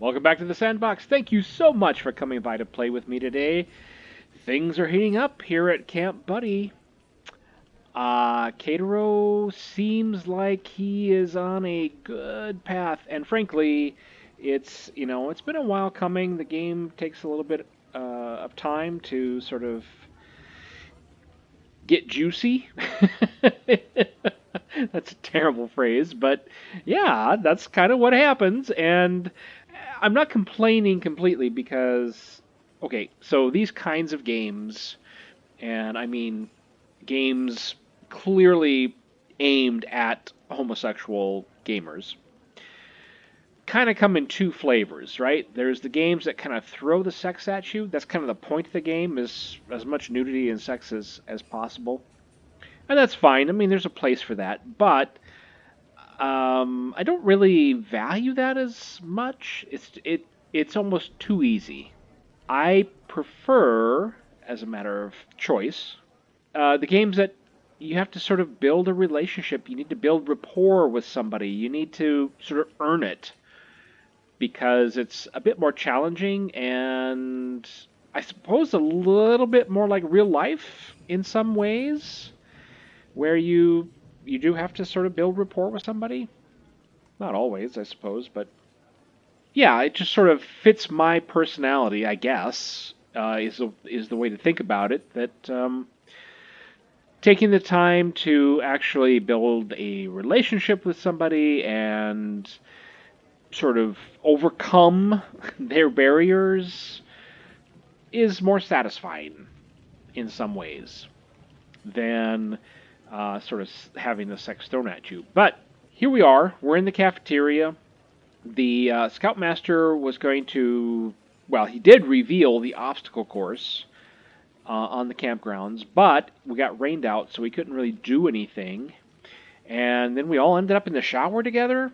Welcome back to the Sandbox. Thank you so much for coming by to play with me today. Things are heating up here at Camp Buddy. Katero seems like he is on a good path, and frankly, it's been a while coming. The game takes a little bit of time to sort of get juicy. That's a terrible phrase, but yeah, that's kind of what happens. And I'm not complaining completely because, okay, so these kinds of games, and I mean games clearly aimed at homosexual gamers, kind of come in two flavors, right? There's the games that kind of throw the sex at you. That's kind of the point of the game, is as much nudity and sex as possible. And that's fine. I mean, there's a place for that. But I don't really value that as much. It's almost too easy. I prefer, as a matter of choice, the games that you have to sort of build a relationship. You need to build rapport with somebody. You need to sort of earn it because it's a bit more challenging and I suppose a little bit more like real life in some ways, where you do have to sort of build rapport with somebody. Not always, I suppose, but yeah, it just sort of fits my personality, I guess. Is the way to think about it. That taking the time to actually build a relationship with somebody and sort of overcome their barriers is more satisfying in some ways than sort of having the sex thrown at you. But here we are. We're in the cafeteria. The Scoutmaster was going to, well, he did reveal the obstacle course on the campgrounds, but we got rained out, so we couldn't really do anything. And then we all ended up in the shower together,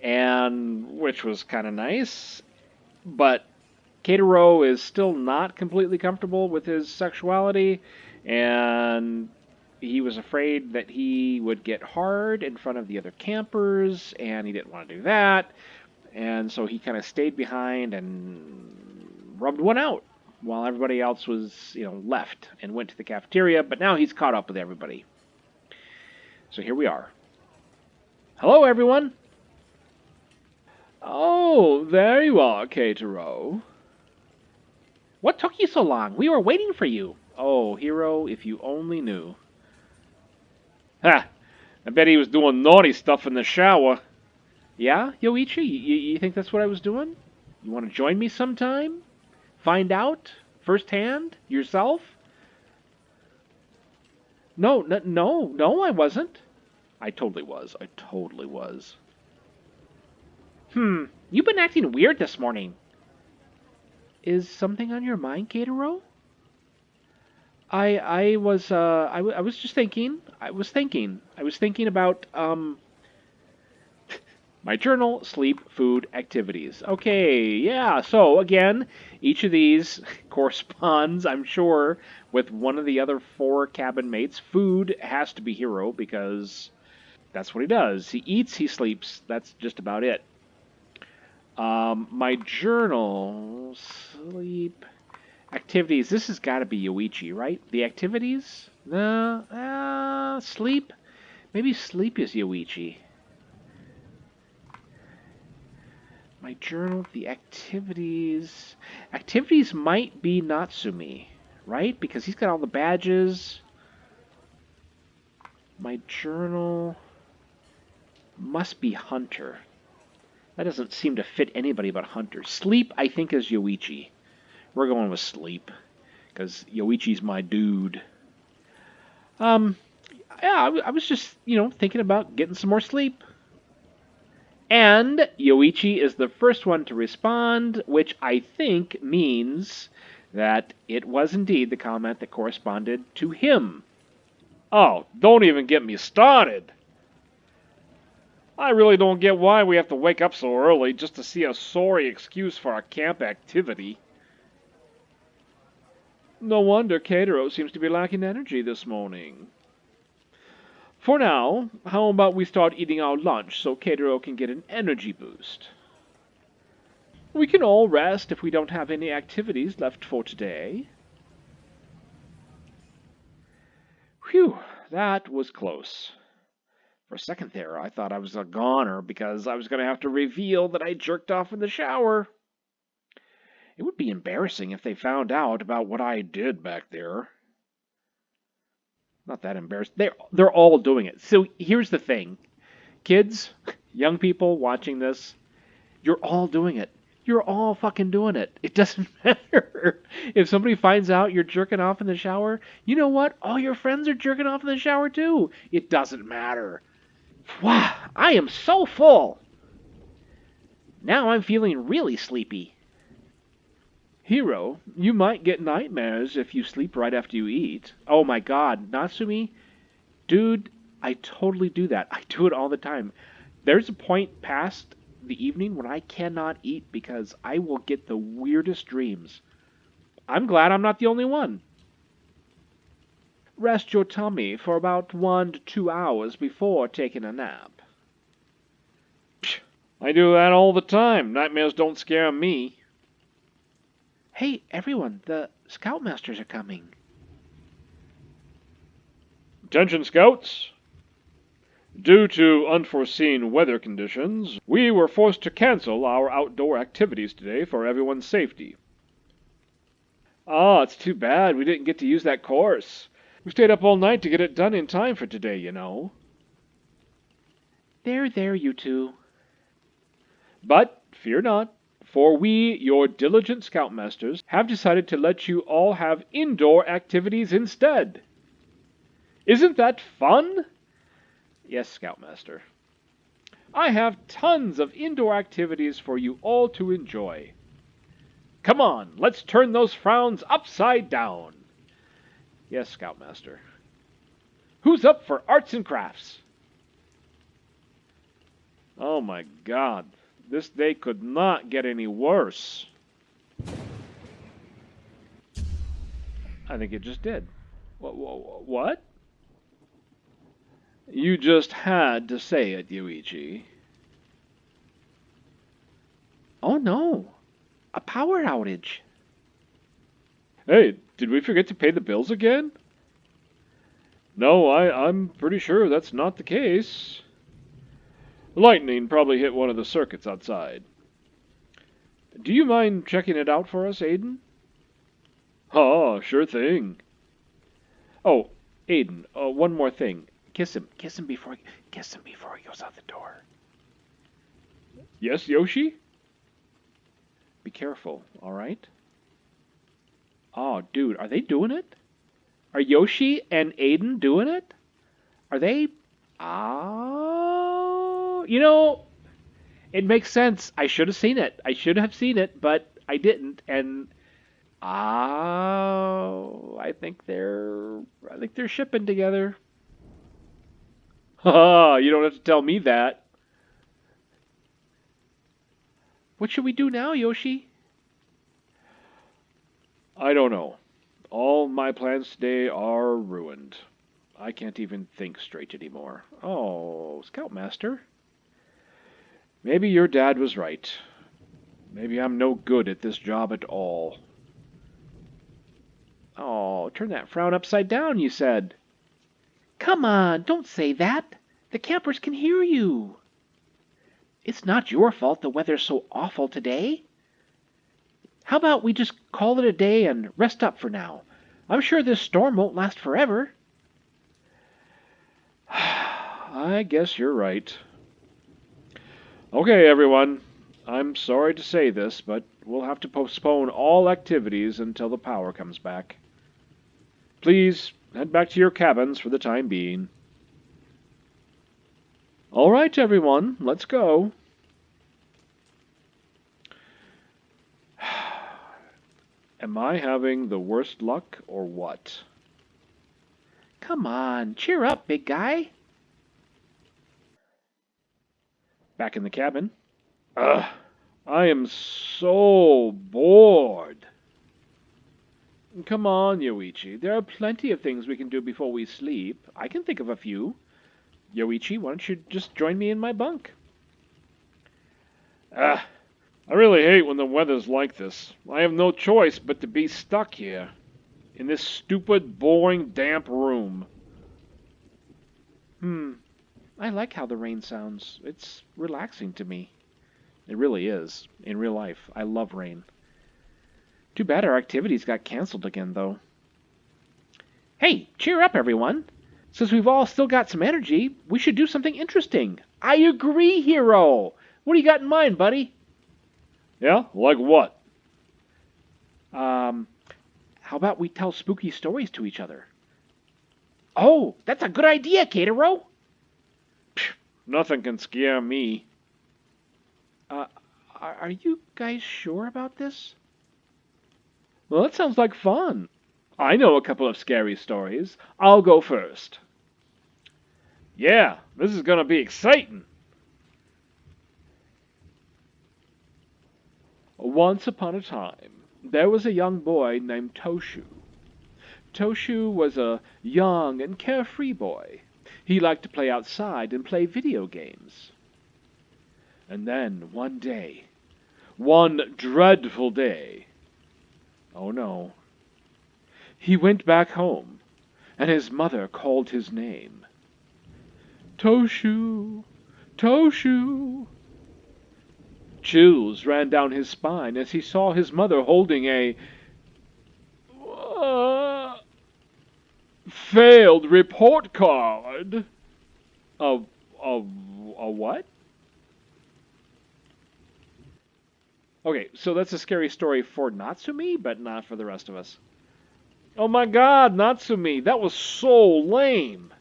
and which was kind of nice. But Katero is still not completely comfortable with his sexuality, and he was afraid that he would get hard in front of the other campers, and he didn't want to do that. And so he kind of stayed behind and rubbed one out while everybody else was, left and went to the cafeteria. But now he's caught up with everybody. So here we are. Hello, everyone. Oh, there you are, Katero. What took you so long? We were waiting for you. Oh, hero, if you only knew. Ha! I bet he was doing naughty stuff in the shower. Yeah, Yoichi? You think that's what I was doing? You want to join me sometime? Find out? Firsthand? Yourself? No, I wasn't. I totally was. I totally was. You've been acting weird this morning. Is something on your mind, Katero? I was just thinking. I was thinking about my journal, sleep, food, activities. Okay, yeah. So again, each of these corresponds, I'm sure, with one of the other four cabin mates. Food has to be hero because that's what he does. He eats, he sleeps. That's just about it. My journal, sleep, activities. This has got to be Yoichi, right? The activities? No, sleep. Maybe sleep is Yoichi. My journal, the activities. Activities might be Natsumi, right? Because he's got all the badges. My journal must be Hunter. That doesn't seem to fit anybody but Hunter. Sleep, I think, is Yoichi. We're going with sleep because Yoichi's my dude. Yeah, I was just, thinking about getting some more sleep. And Yoichi is the first one to respond, which I think means that it was indeed the comment that corresponded to him. Oh, don't even get me started. I really don't get why we have to wake up so early just to see a sorry excuse for our camp activity. No wonder Katero seems to be lacking energy this morning. For now, how about we start eating our lunch so Katero can get an energy boost? We can all rest if we don't have any activities left for today. Whew, that was close. For a second there, I thought I was a goner because I was going to have to reveal that I jerked off in the shower. It would be embarrassing if they found out about what I did back there. Not that embarrassed. They're all doing it. So here's the thing. Kids, young people watching this, you're all doing it. You're all fucking doing it. It doesn't matter. If somebody finds out you're jerking off in the shower, you know what? All your friends are jerking off in the shower too. It doesn't matter. Wow, I am so full. Now I'm feeling really sleepy. Hero, you might get nightmares if you sleep right after you eat. Oh my god, Natsumi, dude, I totally do that. I do it all the time. There's a point past the evening when I cannot eat because I will get the weirdest dreams. I'm glad I'm not the only one. Rest your tummy for about 1 to 2 hours before taking a nap. Psh, I do that all the time. Nightmares don't scare me. Hey, everyone, the Scoutmasters are coming. Attention, Scouts! Due to unforeseen weather conditions, we were forced to cancel our outdoor activities today for everyone's safety. Ah, it's too bad we didn't get to use that course. We stayed up all night to get it done in time for today, you know. There, you two. But fear not, for we, your diligent Scoutmasters, have decided to let you all have indoor activities instead. Isn't that fun? Yes, Scoutmaster. I have tons of indoor activities for you all to enjoy. Come on, let's turn those frowns upside down. Yes, Scoutmaster. Who's up for arts and crafts? Oh my god, this day could not get any worse. I think it just did. What? You just had to say it, Yoichi. Oh no, a power outage. Hey, did we forget to pay the bills again? No, I'm pretty sure that's not the case. Lightning probably hit one of the circuits outside. Do you mind checking it out for us, Aiden? Oh, sure thing. Oh, Aiden, one more thing. Kiss him before he goes out the door. Yes, Yoshi? Be careful, all right? Oh, dude, are they doing it? Are Yoshi and Aiden doing it? Are they? Oh, you know, it makes sense. I should have seen it. I should have seen it, but I didn't. And I think they're shipping together. Haha, you don't have to tell me that. What should we do now, Yoshi? I don't know. All my plans today are ruined. I can't even think straight anymore. Oh, Scoutmaster. Maybe your dad was right. Maybe I'm no good at this job at all. Oh, turn that frown upside down, you said. Come on, don't say that. The campers can hear you. It's not your fault the weather's so awful today. How about we just call it a day and rest up for now? I'm sure this storm won't last forever. I guess you're right. Okay, everyone. I'm sorry to say this, but we'll have to postpone all activities until the power comes back. Please, head back to your cabins for the time being. All right, everyone, let's go. Am I having the worst luck or what? Come on, cheer up, big guy. Back in the cabin. Ugh, I am so bored. Come on, Yoichi. There are plenty of things we can do before we sleep. I can think of a few. Yoichi, why don't you just join me in my bunk? I I really hate when the weather's like this. I have no choice but to be stuck here, in this stupid, boring, damp room. I like how the rain sounds. It's relaxing to me. It really is, in real life. I love rain. Too bad our activities got canceled again, though. Hey, cheer up, everyone. Since we've all still got some energy, we should do something interesting. I agree, Hero. What do you got in mind, buddy? Yeah, like what? Um, how about we tell spooky stories to each other? Oh, that's a good idea, Katero. Nothing can scare me. Uh, are you guys sure about this? Well, that sounds like fun. I know a couple of scary stories. I'll go first. Yeah, this is gonna be exciting. Once upon a time, there was a young boy named Toshu. Toshu was a young and carefree boy. He liked to play outside and play video games. And then, one day, one dreadful day, oh no, he went back home, and his mother called his name. Toshu! Toshu! Chills ran down his spine as he saw his mother holding a uh, failed report card. A, a, a what? Okay, so that's a scary story for Natsumi, but not for the rest of us. Oh my god, Natsumi, that was so lame.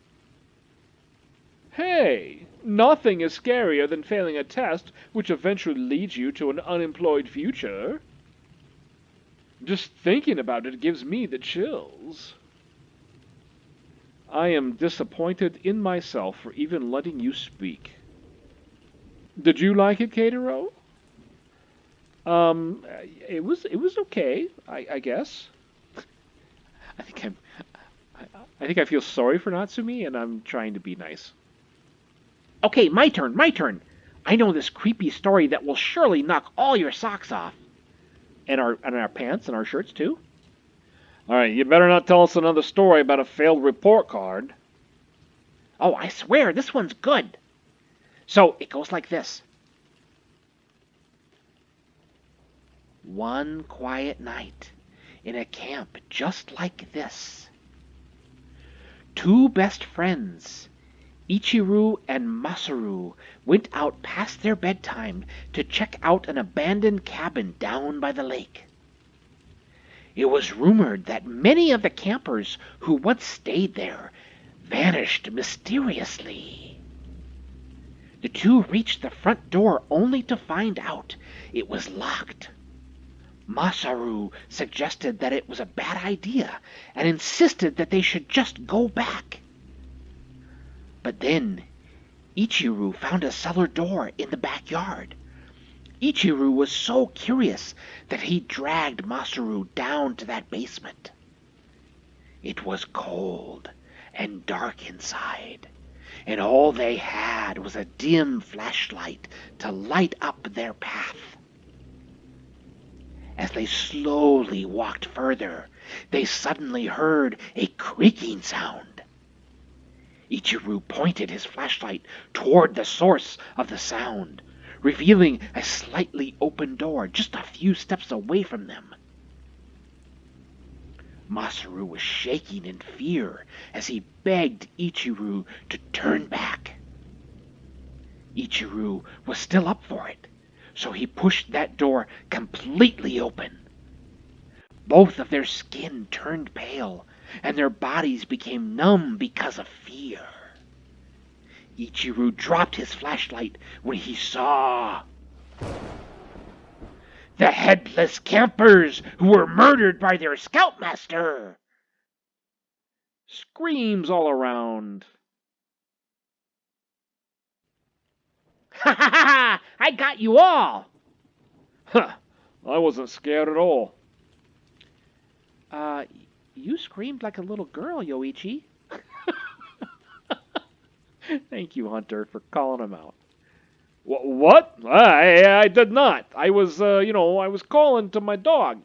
Hey, nothing is scarier than failing a test which eventually leads you to an unemployed future. Just thinking about it gives me the chills. I am disappointed in myself for even letting you speak. Did you like it, Katero? It was okay, I guess. I think I'm I think I feel sorry for Natsumi, and I'm trying to be nice. Okay, my turn, my turn. I know this creepy story that will surely knock all your socks off. And our pants and our shirts too. All right, you better not tell us another story about a failed report card. Oh, I swear, this one's good. So, it goes like this. One quiet night in a camp just like this. Two best friends, Ichiru and Masaru, went out past their bedtime to check out an abandoned cabin down by the lake. It was rumored that many of the campers who once stayed there vanished mysteriously. The two reached the front door only to find out it was locked. Masaru suggested that it was a bad idea and insisted that they should just go back. But then Ichiru found a cellar door in the backyard. Ichiru was so curious that he dragged Masaru down to that basement. It was cold and dark inside, and all they had was a dim flashlight to light up their path. As they slowly walked further, they suddenly heard a creaking sound. Ichiru pointed his flashlight toward the source of the sound, revealing a slightly open door just a few steps away from them. Masaru was shaking in fear as he begged Ichiru to turn back. Ichiru was still up for it, so he pushed that door completely open. Both of their skin turned pale, and their bodies became numb because of fear. Ichiru dropped his flashlight when he saw the headless campers who were murdered by their Scoutmaster. Screams all around. Ha ha ha! I got you all! Huh, I wasn't scared at all. Uh, you screamed like a little girl, Yoichi. Thank you, Hunter, for calling him out. What? I did not. I was, I was calling to my dog.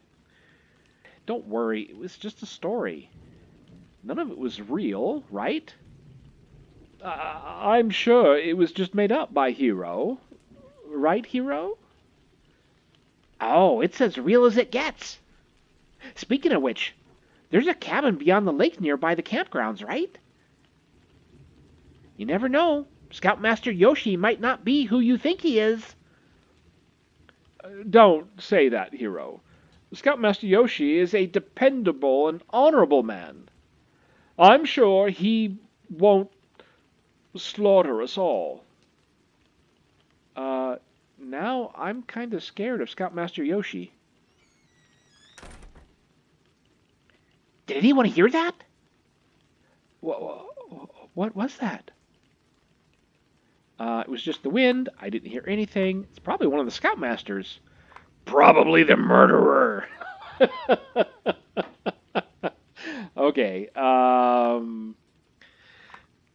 Don't worry, it was just a story. None of it was real, right? I'm sure it was just made up by Hero. Right, Hero? Oh, it's as real as it gets. Speaking of which, there's a cabin beyond the lake nearby the campgrounds, right? You never know. Scoutmaster Yoshi might not be who you think he is. Don't say that, Hero. Scoutmaster Yoshi is a dependable and honorable man. I'm sure he won't slaughter us all. Now I'm kind of scared of Scoutmaster Yoshi. Did anyone hear that? What was that? It was just the wind. I didn't hear anything. It's probably one of the Scoutmasters. Probably the murderer. Okay.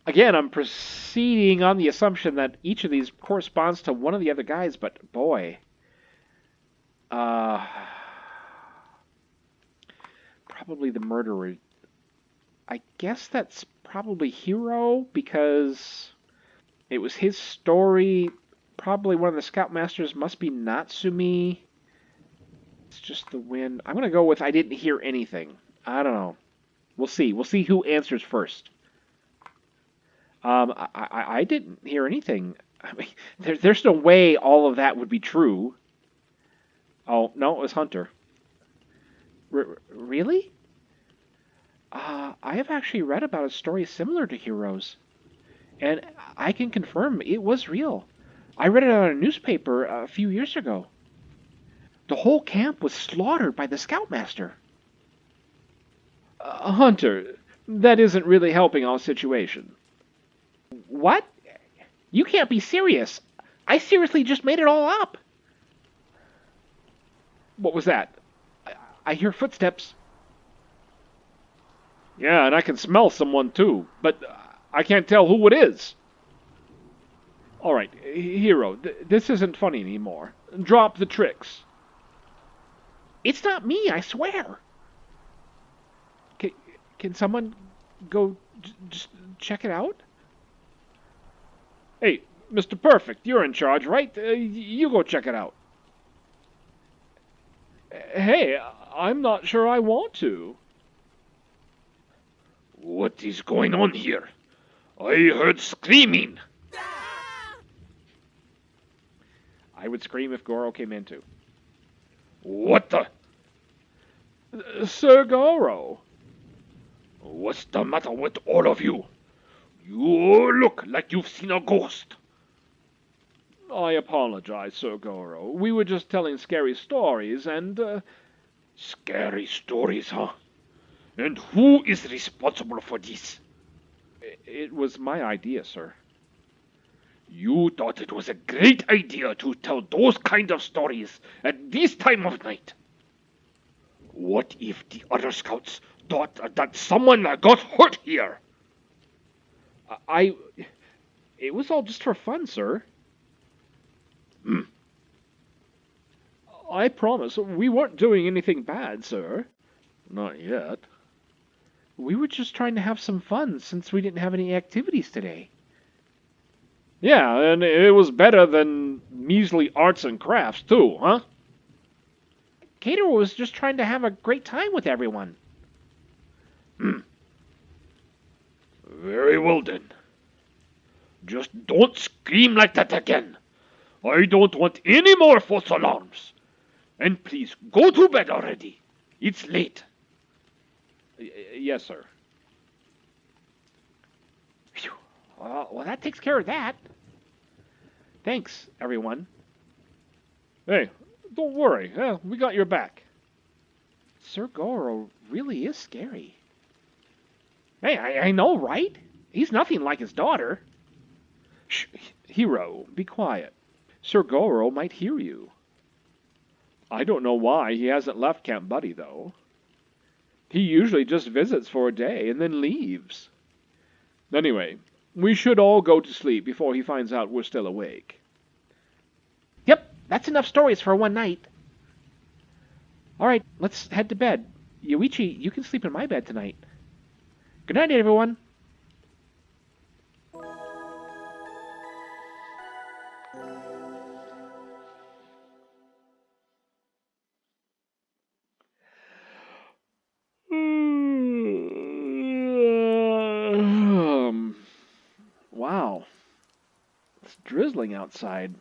Again, I'm proceeding on the assumption that each of these corresponds to one of the other guys, but boy. Probably the murderer. I guess that's probably Hero because it was his story. Probably one of the Scoutmasters must be Natsumi. It's just the wind. I'm going to go with I didn't hear anything. I don't know. We'll see. We'll see who answers first. I didn't hear anything. I mean, there's no way all of that would be true. Oh, no, it was Hunter. Really? I have actually read about a story similar to Heroes, and I can confirm it was real. I read it on a newspaper a few years ago. The whole camp was slaughtered by the Scoutmaster. Hunter, that isn't really helping our situation. What? You can't be serious. I seriously just made it all up. What was that? I hear footsteps. Yeah, and I can smell someone too, but I can't tell who it is. All right, Hero, this isn't funny anymore. Drop the tricks. It's not me, I swear. Can someone go just check it out? Hey, Mr. Perfect, you're in charge, right? You go check it out. Hey, I'm not sure I want to. What is going on here? I heard screaming. I would scream if Goro came in too. What the? Sir Goro. What's the matter with all of you? You look like you've seen a ghost. I apologize, Sir Goro. We were just telling scary stories and, Scary stories, huh? And who is responsible for this? It was my idea, sir. You thought it was a great idea to tell those kind of stories at this time of night. What if the other scouts thought that someone got hurt here? It was all just for fun, sir. I promise, we weren't doing anything bad, sir. Not yet. We were just trying to have some fun since we didn't have any activities today. Yeah, and it was better than measly arts and crafts, too, huh? Caterer was just trying to have a great time with everyone. Very well then. Just don't scream like that again. I don't want any more false alarms. And please, go to bed already. It's late. Yes, sir. Phew. Well, that takes care of that. Thanks, everyone. Hey, don't worry. We got your back. Sir Goro really is scary. Hey, I know, right? He's nothing like his daughter. Shh, Hero, be quiet. Sir Goro might hear you. I don't know why he hasn't left Camp Buddy, though. He usually just visits for a day and then leaves. Anyway, we should all go to sleep before he finds out we're still awake. That's enough stories for one night. All right, let's head to bed. Yoichi, you can sleep in my bed tonight. Good night, everyone. Wow, it's drizzling outside,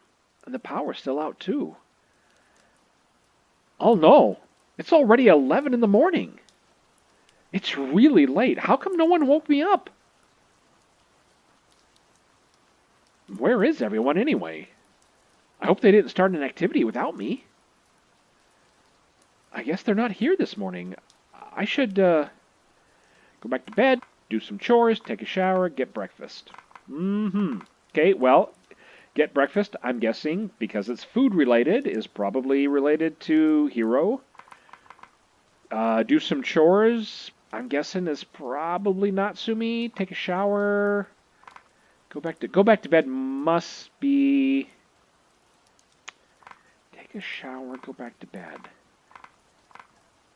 and the power's still out too. Oh no, it's already 11 in the morning. It's really late. How come no one woke me up? Where is everyone anyway? I hope they didn't start an activity without me. I guess they're not here this morning. I should go back to bed, do some chores, take a shower, get breakfast. Okay, well, get breakfast, I'm guessing, because it's food related, is probably related to Hero. Do some chores, I'm guessing is probably Natsumi. Take a shower. Go back to bed must be. Take a shower, go back to bed.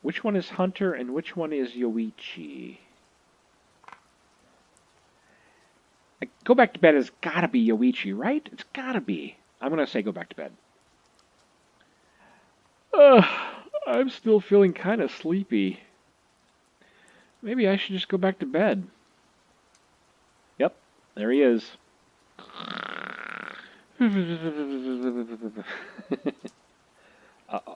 Which one is Hunter and which one is Yoichi? Go back to bed has gotta be Yoichi, right? It's gotta be. I'm gonna say go back to bed. I'm still feeling kind of sleepy. Maybe I should just go back to bed. Yep, there he is.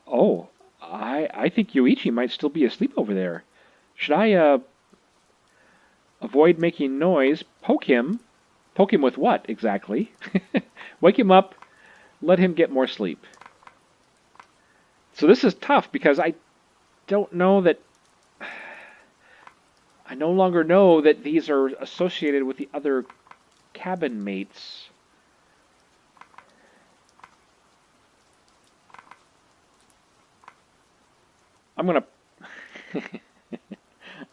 Oh, I think Yoichi might still be asleep over there. Should I avoid making noise? Poke him. Poke him with what exactly? Wake him up. Let him get more sleep. So this is tough because I don't know that. I no longer know that these are associated with the other cabin mates. I'm gonna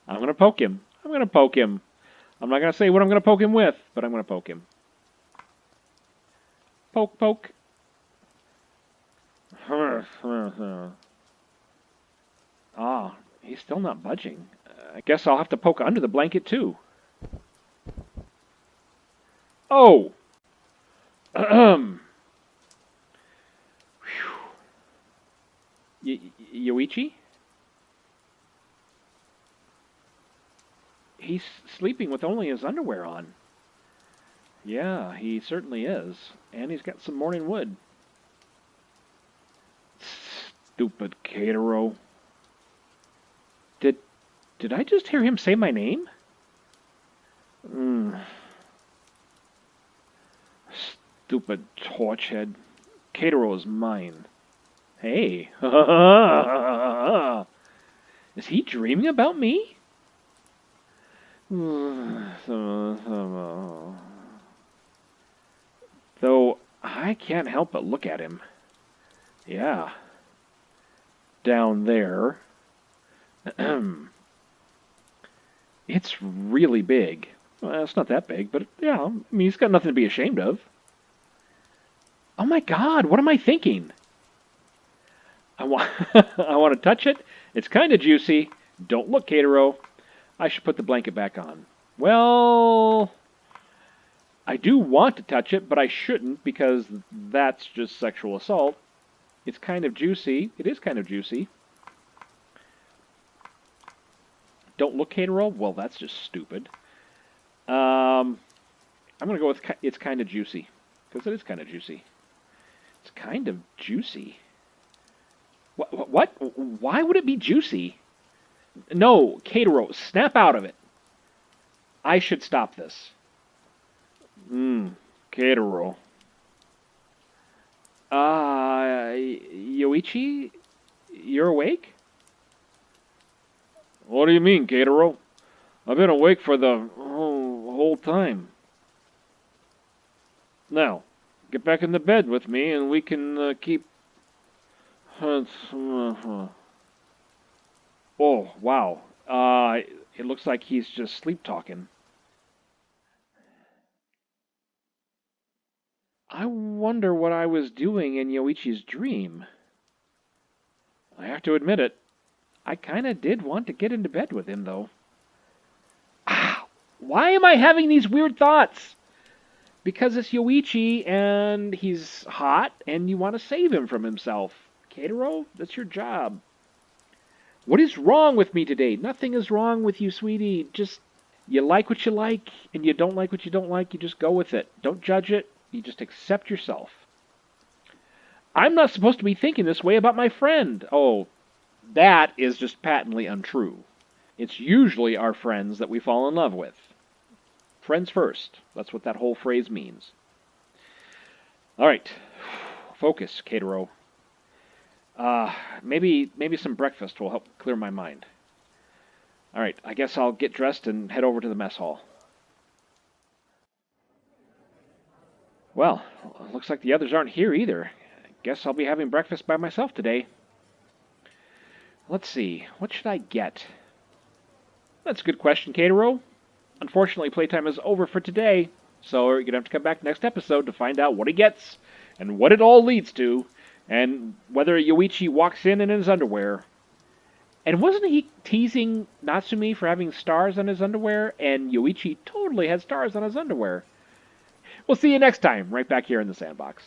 I'm gonna poke him. I'm gonna poke him. I'm not gonna say what I'm gonna poke him with, but I'm gonna poke him. Poke, poke. Ah, he's still not budging. I guess I'll have to poke under the blanket too. Oh! Yoichi? He's sleeping with only his underwear on. Yeah, he certainly is. And he's got some morning wood. Stupid Katero. Did I just hear him say my name? Stupid torchhead. Katero is mine. Hey. Is he dreaming about me? Though I can't help but look at him. Yeah. Down there. It's really big. Well, it's not that big, but yeah, I mean, he's got nothing to be ashamed of. Oh my God, what am I thinking? I want to touch it. It's kind of juicy. Don't look, Katero. I should put the blanket back on. Well, I do want to touch it, but I shouldn't because that's just sexual assault. It's kind of juicy. It is kind of juicy. Don't look, Katero? Well, that's just stupid. I'm going to go with it's kind of juicy. Because it is kind of juicy. It's kind of juicy. What? Why would it be juicy? No, Katero, snap out of it. I should stop this. Katero. Yoichi? You're awake? What do you mean, Goro? I've been awake for the whole time. Now, get back in the bed with me and we can keep... Oh, wow. It looks like he's just sleep-talking. I wonder what I was doing in Yoichi's dream. I have to admit it. I kind of did want to get into bed with him, though. Ah, why am I having these weird thoughts? Because it's Yoichi, and he's hot, and you want to save him from himself. Keitaro, that's your job. What is wrong with me today? Nothing is wrong with you, sweetie. Just, you like what you like, and you don't like what you don't like. You just go with it. Don't judge it. You just accept yourself. I'm not supposed to be thinking this way about my friend. Oh, that is just patently untrue. It's usually our friends that we fall in love with. Friends first. That's what that whole phrase means. All right. Focus, Keitaro. Maybe some breakfast will help clear my mind. All right, I guess I'll get dressed and head over to the mess hall. Well, looks like the others aren't here either. Guess I'll be having breakfast by myself today. Let's see, what should I get? That's a good question, Keitaro. Unfortunately, playtime is over for today, so you're going to have to come back next episode to find out what he gets, and what it all leads to, and whether Yoichi walks in his underwear. And wasn't he teasing Natsumi for having stars on his underwear? And Yoichi totally had stars on his underwear. We'll see you next time, right back here in the sandbox.